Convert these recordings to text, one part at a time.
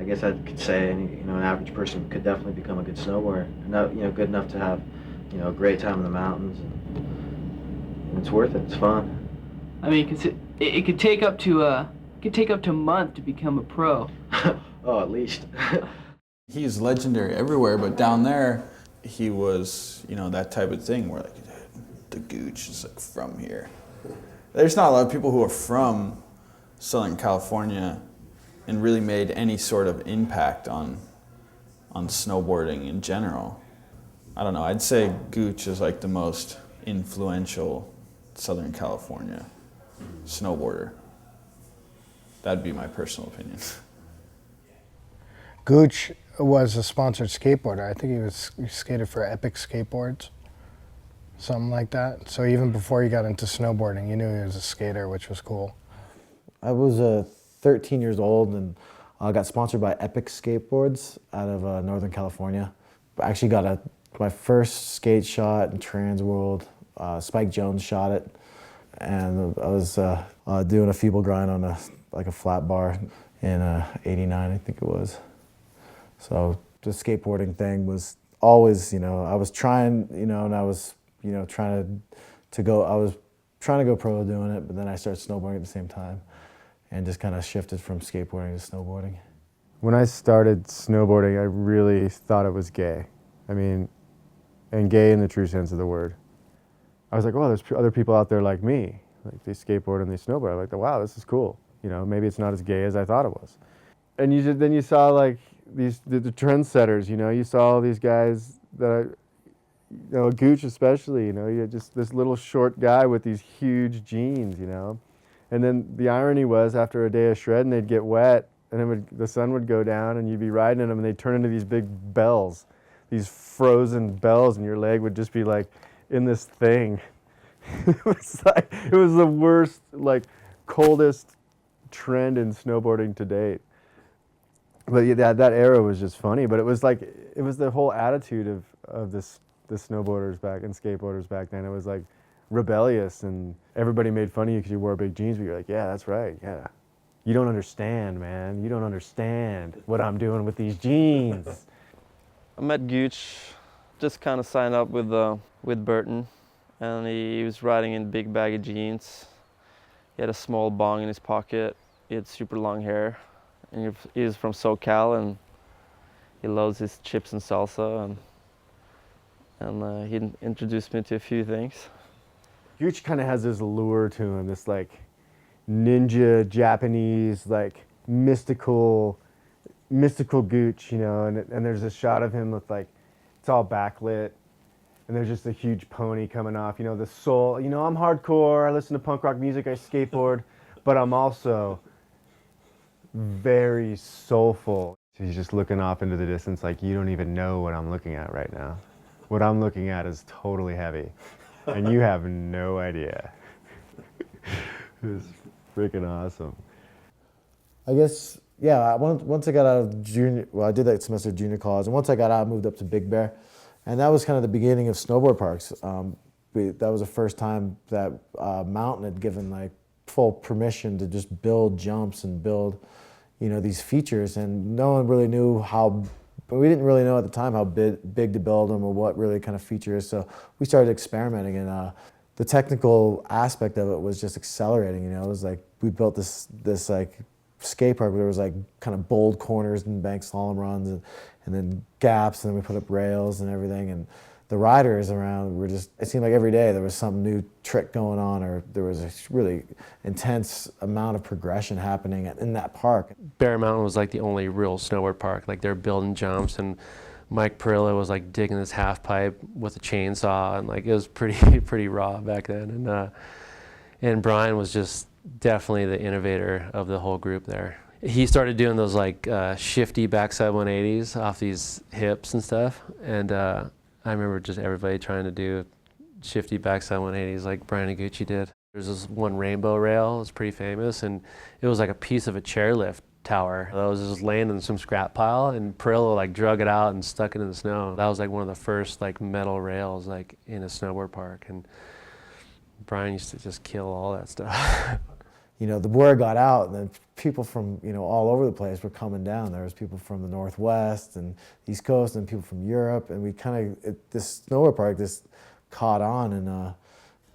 guess I could say an average person could definitely become a good snowboarder. Good enough to have, a great time in the mountains, and it's worth it. It's fun. I mean, it could take up to a month to become a pro. Oh, at least. He's legendary everywhere, but down there, he was, that type of thing where like the Gooch is like from here. There's not a lot of people who are from Southern California and really made any sort of impact on snowboarding in general. I don't know, I'd say Gooch is like the most influential Southern California snowboarder. That'd be my personal opinion. Gooch was a sponsored skateboarder. I think he skated for Epic Skateboards, something like that. So even before he got into snowboarding, you knew he was a skater, which was cool. I was 13 years old and got sponsored by Epic Skateboards out of Northern California. I actually got my first skate shot in Trans World. Spike Jones shot it, and I was doing a feeble grind on a flat bar in '89, I think it was. So the skateboarding thing was always, I was trying, and I was, trying to go. I was trying to go pro doing it, but then I started snowboarding at the same time, and just kind of shifted from skateboarding to snowboarding. When I started snowboarding, I really thought it was gay. I mean, and gay in the true sense of the word. I was like, oh, there's other people out there like me. Like they skateboard and they snowboard. I'm like, wow, this is cool. Maybe it's not as gay as I thought it was. And then you saw like the trendsetters, you saw all these guys that Gooch especially, you had just this little short guy with these huge jeans, And then the irony was after a day of shredding, they'd get wet and then the sun would go down and you'd be riding in them and they'd turn into these big bells, these frozen bells, and your leg would just be like in this thing. It was the worst, like coldest trend in snowboarding to date. But yeah, that era was just funny, but it was the whole attitude of the snowboarders back and skateboarders back then. It was like rebellious, and everybody made fun of you because you wore big jeans, but you're like, yeah, that's right, yeah. You don't understand, man. You don't understand what I'm doing with these jeans. I met Gooch, just kind of signed up with Burton, and he was riding in big baggy jeans. He had a small bong in his pocket. He had super long hair, and he was from SoCal, and he loves his chips and salsa, and he introduced me to a few things. Gooch kind of has this lure to him, this like ninja Japanese, like mystical Gooch, and there's a shot of him with like, it's all backlit, and there's just a huge pony coming off, the soul, I'm hardcore, I listen to punk rock music, I skateboard, but I'm also very soulful. He's just looking off into the distance like, you don't even know what I'm looking at right now. What I'm looking at is totally heavy, and you have no idea. It was freaking awesome. I guess, yeah, once I got out of I did that semester of junior college, and once I got out, I moved up to Big Bear, and that was kind of the beginning of snowboard parks. That was the first time that Mountain had given like full permission to just build jumps and build, these features, and no one really knew but we didn't really know at the time how big to build them or what really kind of features. So we started experimenting, and the technical aspect of it was just accelerating. It was like we built this like skate park where there was like kind of bold corners and bank slalom runs, and then gaps, and then we put up rails and everything. And the riders around were just, it seemed like every day there was some new trick going on, or there was a really intense amount of progression happening in that park. Bear Mountain was like the only real snowboard park. Like they're building jumps, and Mike Parillo was like digging this half pipe with a chainsaw, and like it was pretty raw back then. And Bryan was just definitely the innovator of the whole group there. He started doing those like shifty backside 180s off these hips and stuff, and I remember just everybody trying to do shifty backside 180s like Bryan Iguchi did. There's this one rainbow rail, it's pretty famous, and it was like a piece of a chairlift tower that was just laying in some scrap pile, and Parillo like drug it out and stuck it in the snow. That was like one of the first like metal rails like in a snowboard park, and Bryan used to just kill all that stuff. you know, the word got out, and then people from, you know, all over the place were coming down. There was people from the Northwest and East Coast and people from Europe, and we kind of, this snowboard park just caught on and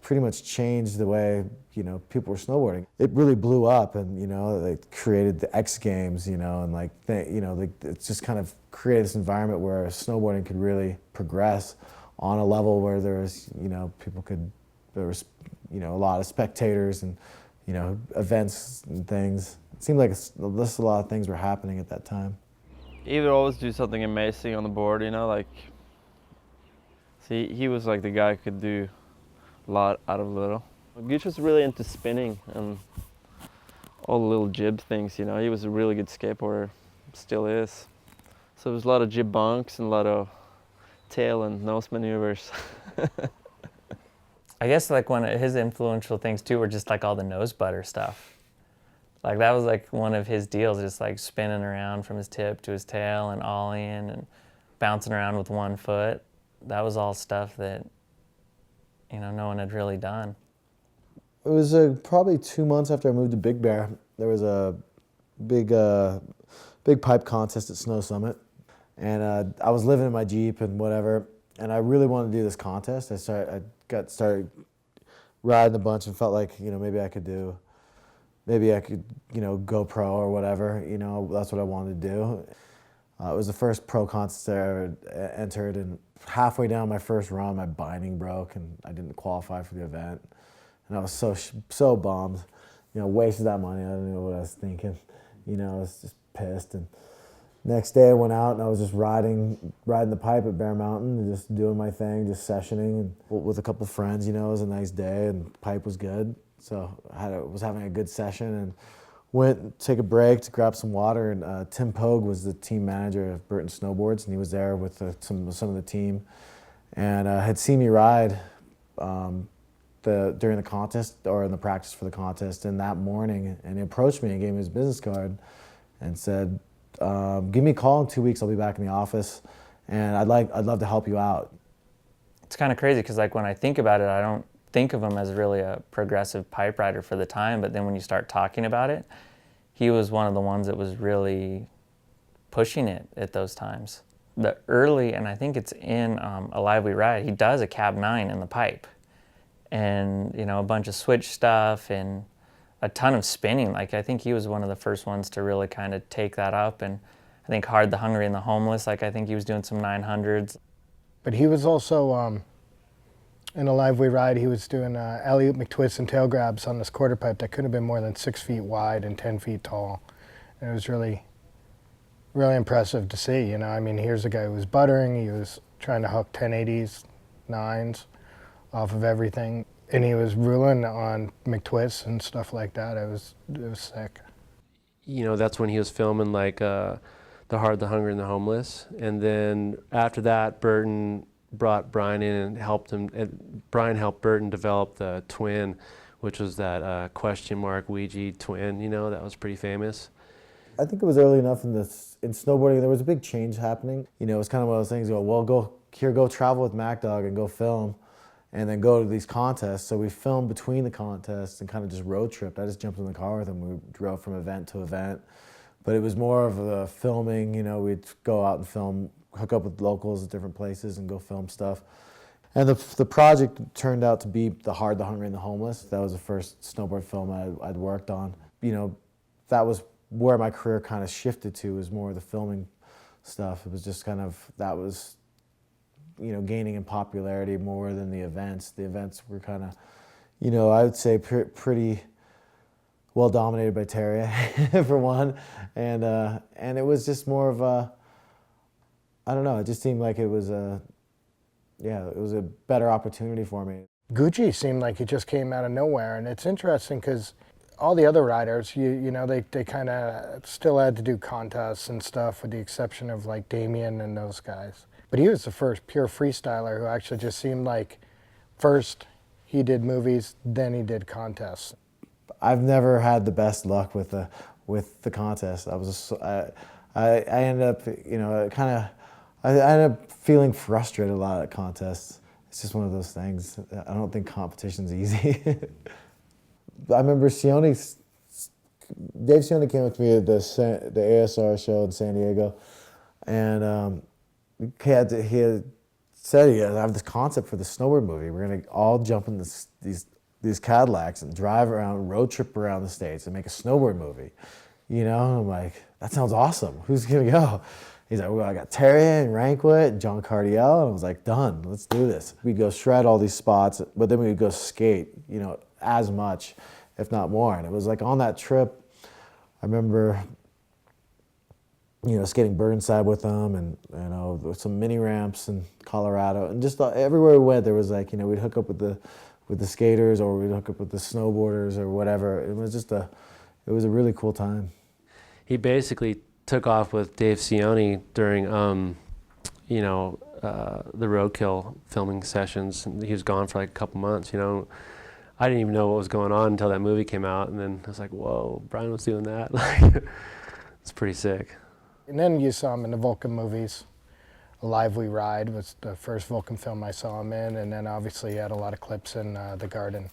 pretty much changed the way, you know, people were snowboarding. It really blew up, and, you know, they created the X Games, you know, and like, you know, it just kind of created this environment where snowboarding could really progress on a level where there was, you know, there was, you know, a lot of spectators and, you know, events and things. It seemed like a lot of things were happening at that time. He would always do something amazing on the board, you know, like, see, he was like the guy who could do a lot out of little. Gooch was really into spinning and all the little jib things, you know. He was a really good skateboarder, still is. So there was a lot of jib bunks and a lot of tail and nose maneuvers. I guess like one of his influential things too were just like all the nose butter stuff. Like that was like one of his deals, just like spinning around from his tip to his tail and ollieing and bouncing around with one foot. That was all stuff that, you know, no one had really done. It was probably 2 months after I moved to Big Bear. There was a big pipe contest at Snow Summit, and I was living in my Jeep and whatever, and I really wanted to do this contest. I started riding a bunch and felt like, you know, maybe I could, you know, go pro or whatever. You know, that's what I wanted to do. It was the first pro contest I ever entered, and halfway down my first run, my binding broke and I didn't qualify for the event. And I was so bummed, you know, wasted that money. I don't know what I was thinking. You know, I was just pissed. And next day I went out and I was just riding the pipe at Bear Mountain and just doing my thing, just sessioning and with a couple friends. You know, it was a nice day and the pipe was good. So I was having a good session and went to take a break to grab some water. And Tim Pogue was the team manager of Burton Snowboards, and he was there with some of the team, and had seen me ride during the contest or in the practice for the contest. And that morning, and he approached me and gave me his business card, and said, "Give me a call in 2 weeks. I'll be back in the office, and I'd love to help you out." It's kind of crazy because like when I think about it, I don't think of him as really a progressive pipe rider for the time, but then when you start talking about it, he was one of the ones that was really pushing it at those times. The early, and I think it's in A Live We Ride, he does a cab 9 in the pipe, and you know, a bunch of switch stuff and a ton of spinning. Like I think he was one of the first ones to really kind of take that up. And I think Hard, the Hungry, and the Homeless, like I think he was doing some 900s. But he was also, in A Live We Ride, he was doing alley-oop McTwists and tail grabs on this quarter pipe that couldn't have been more than 6 feet wide and 10 feet tall. And it was really, really impressive to see, you know. I mean, here's a guy who was buttering, he was trying to hook 1080s, 9s off of everything, and he was ruling on McTwists and stuff like that. It was sick. You know, that's when he was filming like The Hard, the Hungry, and the Homeless. And then after that, Burton brought Bryan in and helped him. And Bryan helped Burton develop the twin, which was that question mark Ouija twin. You know, that was pretty famous. I think it was early enough in snowboarding. There was a big change happening. You know, it was kind of one of those things. Well, go travel with Mack Dawg and go film, and then go to these contests. So we filmed between the contests and kind of just road tripped. I just jumped in the car with him. We drove from event to event. But it was more of a filming, you know, we'd go out and film, hook up with locals at different places and go film stuff. And the project turned out to be The Hard, the Hungry, and the Homeless. That was the first snowboard film I'd worked on. You know, that was where my career kind of shifted to, was more of the filming stuff. It was just kind of, that was, you know, gaining in popularity more than the events. The events were kind of, you know, I would say pretty well dominated by TERJE for one, and it was just more of a, I don't know, it just seemed like it was a better opportunity for me. Gucci seemed like he just came out of nowhere, and it's interesting because all the other riders, you know, they kind of still had to do contests and stuff, with the exception of like Damien and those guys. But he was the first pure freestyler who actually just seemed like, first he did movies, then he did contests. I've never had the best luck with the contest. I ended up, you know, I ended up feeling frustrated a lot at contests. It's just one of those things. I don't think competition's easy. I remember Sione Dave Sione came with me at the ASR show in San Diego, and he had said, I have this concept for the snowboard movie. We're gonna all jump in these Cadillacs and drive around, road trip around the States and make a snowboard movie. You know, and I'm like, that sounds awesome. Who's gonna go? He's like, well, I got TERJE and Rankwit and John Cardiel. And I was like, done, let's do this. We'd go shred all these spots, but then we would go skate, you know, as much, if not more. And it was like on that trip, I remember, you know, skating Burnside with them, and, you know, some mini ramps in Colorado, and just everywhere we went, there was like, you know, we'd hook up with the skaters, or we'd hook up with the snowboarders or whatever. It was just it was a really cool time. He basically took off with Dave Sione during, you know, the Roadkill filming sessions. He was gone for like a couple months, you know. I didn't even know what was going on until that movie came out, and then I was like, whoa, Bryan was doing that. Like, it's pretty sick. And then you saw him in the Volcom movies. A Live We Ride was the first Volcom film I saw him in, and then obviously he had a lot of clips in The Garden.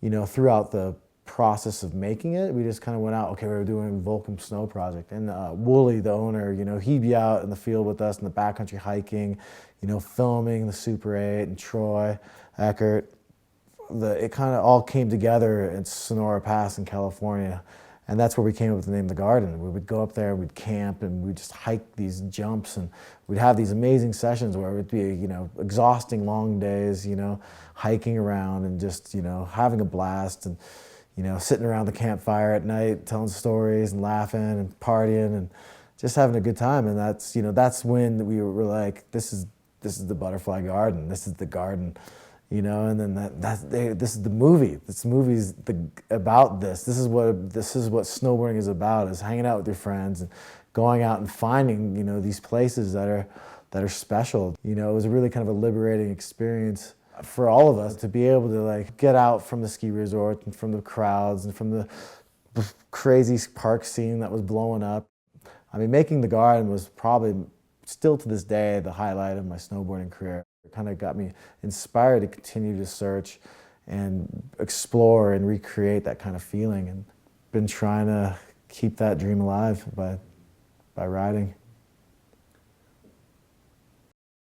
You know, throughout the process of making it, we just kind of went out, okay, we were doing Volcom Snow Project, and Wooly, the owner, you know, he'd be out in the field with us in the backcountry hiking, you know, filming the Super 8 and Troy, Eckert. It kind of all came together at Sonora Pass in California, and that's where we came up with the name The Garden. We would go up there, we'd camp, and we'd just hike these jumps, and we'd have these amazing sessions where it would be, you know, exhausting long days, you know, hiking around and just, you know, having a blast, and, you know, sitting around the campfire at night, telling stories and laughing and partying and just having a good time. And that's, you know, that's when we were like, this is the Butterfly Garden, this is the garden. You know, and then this is the movie. This movie's about this. This is what snowboarding is about: is hanging out with your friends and going out and finding, you know, these places that are special. You know, it was really kind of a liberating experience for all of us to be able to like get out from the ski resort and from the crowds and from the crazy park scene that was blowing up. I mean, making The Garden was probably still to this day the highlight of my snowboarding career. It kind of got me inspired to continue to search and explore and recreate that kind of feeling, and been trying to keep that dream alive by riding.